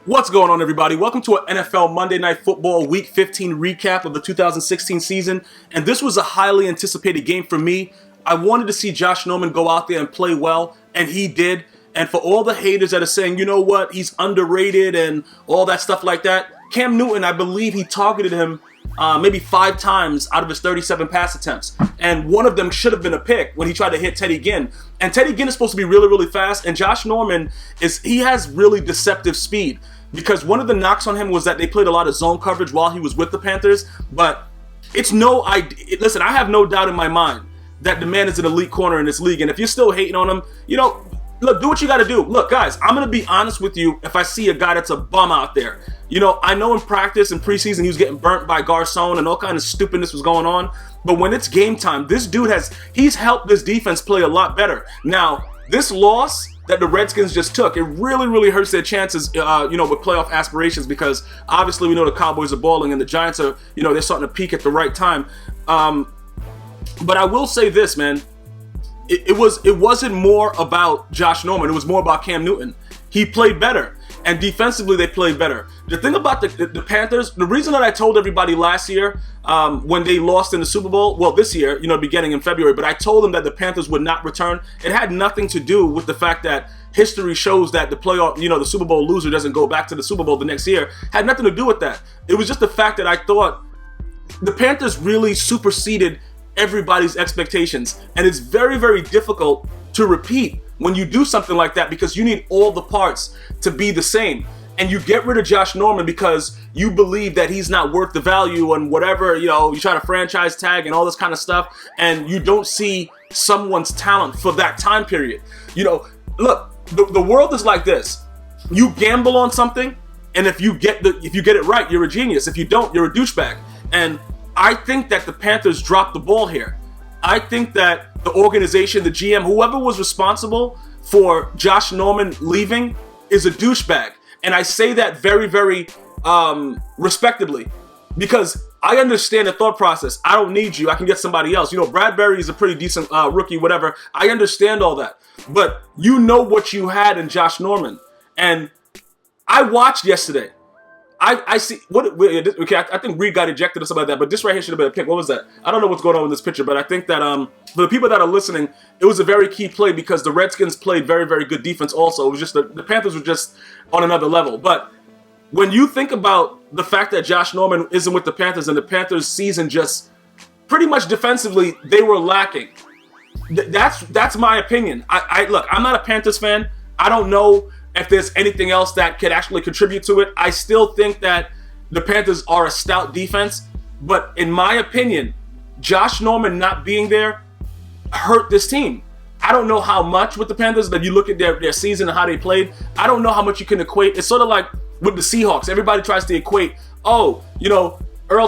What's going on, everybody? Welcome to an NFL Monday Night Football Week 15 recap of the 2016 season. And this was a highly anticipated game for me. I wanted to see Josh Norman go out there and play well, and he did. And for all the haters that are saying, you know what, he's underrated and all that stuff like that, Cam Newton, I believe he targeted him maybe 5 times out of his 37 pass attempts. And one of them should have been a pick when he tried to hit Teddy Ginn. And Teddy Ginn is supposed to be really, really fast. And Josh Norman, he has really deceptive speed. Because one of the knocks on him was that they played a lot of zone coverage while he was with the Panthers. But it's no idea. Listen, I have no doubt in my mind that the man is an elite corner in this league. And if you're still hating on him, you know, look, do what you got to do. Look, guys, I'm going to be honest with you. If I see a guy that's a bum out there, you know, I know in practice and preseason he was getting burnt by Garcon and all kind of stupidness was going on. But when it's game time, this dude he's helped this defense play a lot better. Now, this loss that the Redskins just took, it really, really hurts their chances, with playoff aspirations, because obviously we know the Cowboys are balling and the Giants are, they're starting to peak at the right time. But I will say this, man. It wasn't more about Josh Norman. It was more about Cam Newton. He played better. And defensively, they played better. The thing about the Panthers, the reason that I told everybody last year when they lost in the Super Bowl, well, this year, beginning in February, but I told them that the Panthers would not return. It had nothing to do with the fact that history shows that the playoff, the Super Bowl loser doesn't go back to the Super Bowl the next year. Had nothing to do with that. It was just the fact that I thought the Panthers really superseded everybody's expectations. And it's very, very difficult to repeat when you do something like that, because you need all the parts to be the same. And you get rid of Josh Norman because you believe that he's not worth the value and whatever, you try to franchise tag and all this kind of stuff, and you don't see someone's talent for that time period. Look, the world is like this. You gamble on something, and if you get it right, you're a genius. If you don't, you're a douchebag. And I think that the Panthers dropped the ball here. I think that the organization, the GM, whoever was responsible for Josh Norman leaving is a douchebag. And I say that very, very respectably, because I understand the thought process. I don't need you. I can get somebody else. Bradbury is a pretty decent rookie, whatever. I understand all that. But you know what you had in Josh Norman. And I watched yesterday. I see okay, I think Reed got ejected or something like that, but this right here should have been a pick. What was that? I don't know what's going on in this picture, but I think that for the people that are listening, it was a very key play because the Redskins played very, very good defense also. It was just the Panthers were just on another level. But when you think about the fact that Josh Norman isn't with the Panthers and the Panthers season just pretty much defensively, they were lacking. That's my opinion. Look, I'm not a Panthers fan. I don't know if there's anything else that could actually contribute to it. I still think that the Panthers are a stout defense, but in my opinion, Josh Norman not being there hurt this team. I don't know how much with the Panthers, but you look at their season and how they played, I don't know how much you can equate. It's sort of like with the Seahawks. Everybody tries to equate, Earl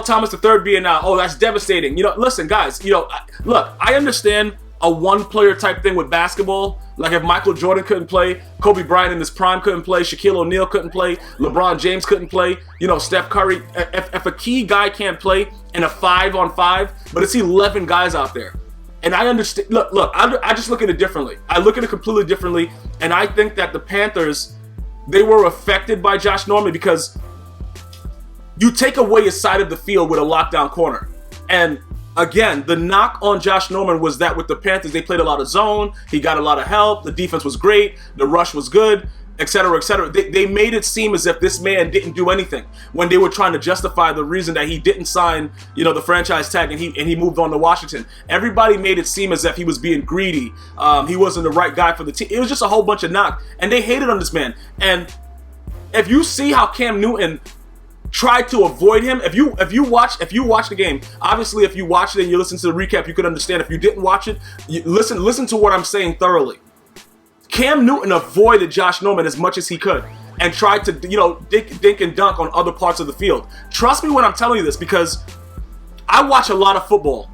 Thomas III being out, that's devastating. Listen, guys, look, I understand a one-player type thing with basketball. Like if Michael Jordan couldn't play, Kobe Bryant in his prime couldn't play, Shaquille O'Neal couldn't play, LeBron James couldn't play, Steph Curry. If a key guy can't play in a 5-on-5, but it's 11 guys out there. And I understand. Look, I just look at it differently. I look at it completely differently, and I think that the Panthers, they were affected by Josh Norman because you take away his side of the field with a lockdown corner. And again, the knock on Josh Norman was that with the Panthers, they played a lot of zone. He got a lot of help. The defense was great. The rush was good, etc., etc. They made it seem as if this man didn't do anything when they were trying to justify the reason that he didn't sign, the franchise tag and he moved on to Washington. Everybody made it seem as if he was being greedy. He wasn't the right guy for the team. It was just a whole bunch of knock, and they hated on this man. And if you see how Cam Newton tried to avoid him. If you watch the game, obviously if you watch it and you listen to the recap, you could understand. If you didn't watch it, listen to what I'm saying thoroughly. Cam Newton avoided Josh Norman as much as he could and tried to, dink and dunk on other parts of the field. Trust me when I'm telling you this, because I watch a lot of football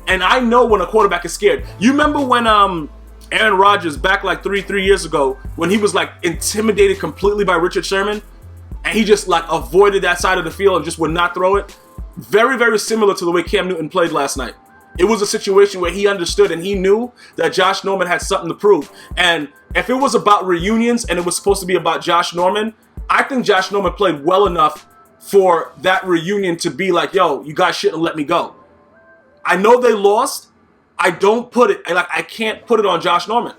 and I know when a quarterback is scared. You remember when Aaron Rodgers back like three years ago when he was like intimidated completely by Richard Sherman? And he just like avoided that side of the field and just would not throw it. Very, very similar to the way Cam Newton played last night. It was a situation where he understood and he knew that Josh Norman had something to prove. And if it was about reunions and it was supposed to be about Josh Norman, I think Josh Norman played well enough for that reunion to be like, yo, you guys shouldn't let me go. I know they lost. I don't put it, like, I can't put it on Josh Norman.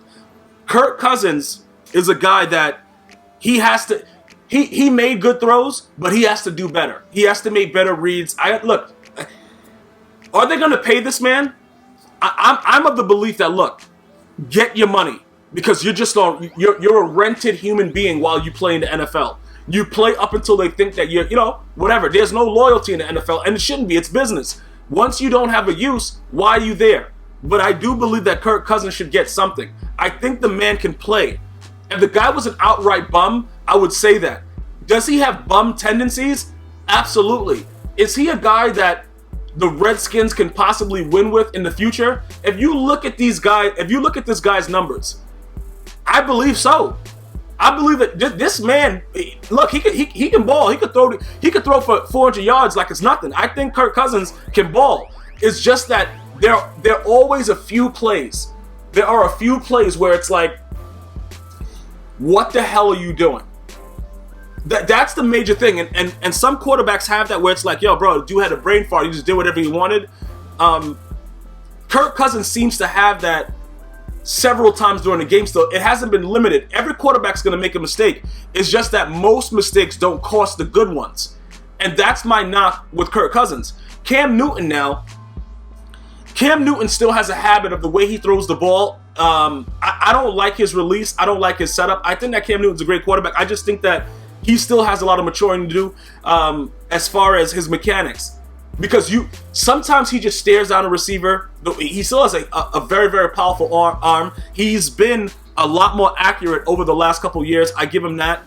Kirk Cousins is a guy that he has to, he made good throws, but he has to do better. He has to make better reads. Look, are they going to pay this man? I'm of the belief that, look, get your money, because you're a rented human being while you play in the NFL. You play up until they think that you're, whatever. There's no loyalty in the NFL, and it shouldn't be. It's business. Once you don't have a use, why are you there? But I do believe that Kirk Cousins should get something. I think the man can play. If the guy was an outright bum, I would say that. Does he have bum tendencies? Absolutely. Is he a guy that the Redskins can possibly win with in the future? If you look at these guys, if you look at this guy's numbers, I believe so. I believe that this man, look, he can ball. He could throw for 400 yards like it's nothing. I think Kirk Cousins can ball. It's just that there are always a few plays. There are a few plays where it's like, what the hell are you doing? That's the major thing. And some quarterbacks have that where it's like, yo, bro, dude had a brain fart. He just did whatever he wanted. Kirk Cousins seems to have that several times during the game still. It hasn't been limited. Every quarterback's going to make a mistake. It's just that most mistakes don't cost the good ones. And that's my knock with Kirk Cousins. Cam Newton still has a habit of the way he throws the ball. I don't like his release. I don't like his setup. I think that Cam Newton's a great quarterback. I just think that he still has a lot of maturing to do as far as his mechanics. Because sometimes he just stares down a receiver. He still has a very, very powerful arm. He's been a lot more accurate over the last couple years. I give him that.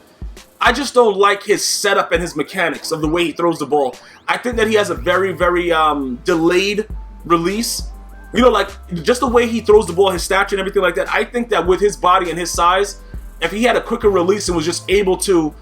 I just don't like his setup and his mechanics of the way he throws the ball. I think that he has a very, very delayed release. Like just the way he throws the ball, his stature and everything like that. I think that with his body and his size, if he had a quicker release and was just able to,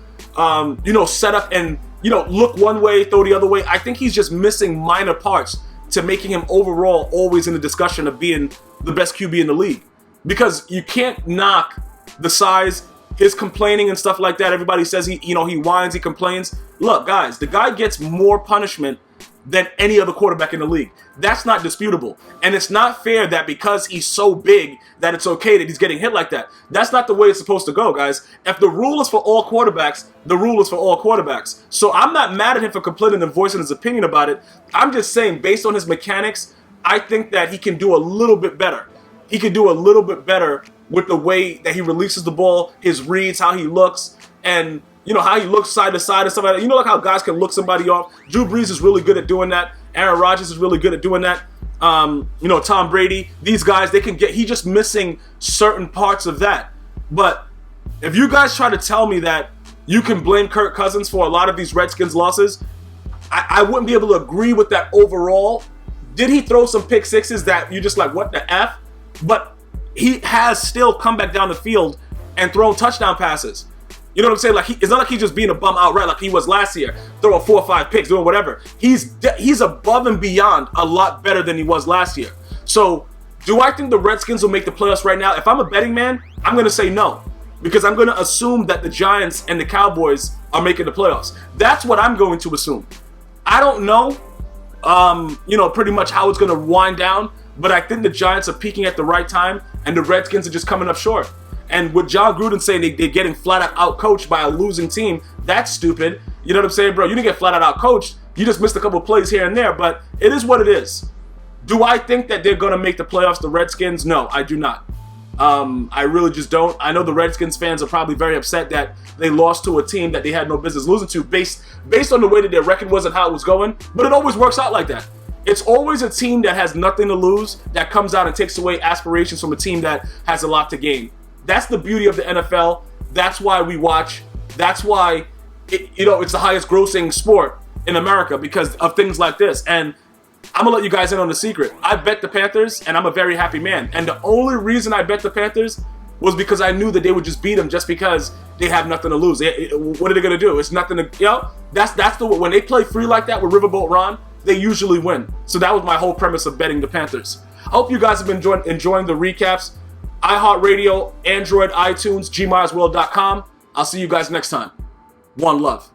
set up and, look one way, throw the other way, I think he's just missing minor parts to making him overall always in the discussion of being the best QB in the league. Because you can't knock the size, his complaining and stuff like that. Everybody says he whines, he complains. Look, guys, the guy gets more punishment than any other quarterback in the league. That's not disputable. And it's not fair that because he's so big that it's okay that he's getting hit like that. That's not the way it's supposed to go, guys. If the rule is for all quarterbacks, the rule is for all quarterbacks. So I'm not mad at him for complaining and voicing his opinion about it. I'm just saying, based on his mechanics, I think that he can do a little bit better. He can do a little bit better with the way that he releases the ball, his reads, how he looks, and how he looks side to side and stuff like that. Like how guys can look somebody off. Drew Brees is really good at doing that. Aaron Rodgers is really good at doing that. Tom Brady. These guys, he's just missing certain parts of that. But if you guys try to tell me that you can blame Kirk Cousins for a lot of these Redskins losses, I wouldn't be able to agree with that overall. Did he throw some pick sixes that you're just like, what the F? But he has still come back down the field and thrown touchdown passes. You know what I'm saying? Like it's not like he's just being a bum outright like he was last year, throwing 4 or 5 picks, doing whatever. He's above and beyond a lot better than he was last year. So, do I think the Redskins will make the playoffs right now? If I'm a betting man, I'm going to say no, because I'm going to assume that the Giants and the Cowboys are making the playoffs. That's what I'm going to assume. I don't know, pretty much how it's going to wind down, but I think the Giants are peaking at the right time, and the Redskins are just coming up short. And with John Gruden saying they're getting flat out coached by a losing team, that's stupid. You know what I'm saying, bro? You didn't get flat out coached. You just missed a couple plays here and there, but it is what it is. Do I think that they're going to make the playoffs, the Redskins? No, I do not. I really just don't. I know the Redskins fans are probably very upset that they lost to a team that they had no business losing to based on the way that their record was and how it was going, but it always works out like that. It's always a team that has nothing to lose that comes out and takes away aspirations from a team that has a lot to gain. That's the beauty of the NFL. That's why we watch. That's why it's the highest grossing sport in America, because of things like this. And I'm going to let you guys in on the secret. I bet the Panthers, and I'm a very happy man. And the only reason I bet the Panthers was because I knew that they would just beat them just because they have nothing to lose. What are they going to do? It's nothing to, that's the, when they play free like that with Riverboat Ron, they usually win. So that was my whole premise of betting the Panthers. I hope you guys have been enjoying the recaps. iHeartRadio, Android, iTunes, GmiasWorld.com. I'll see you guys next time. One love.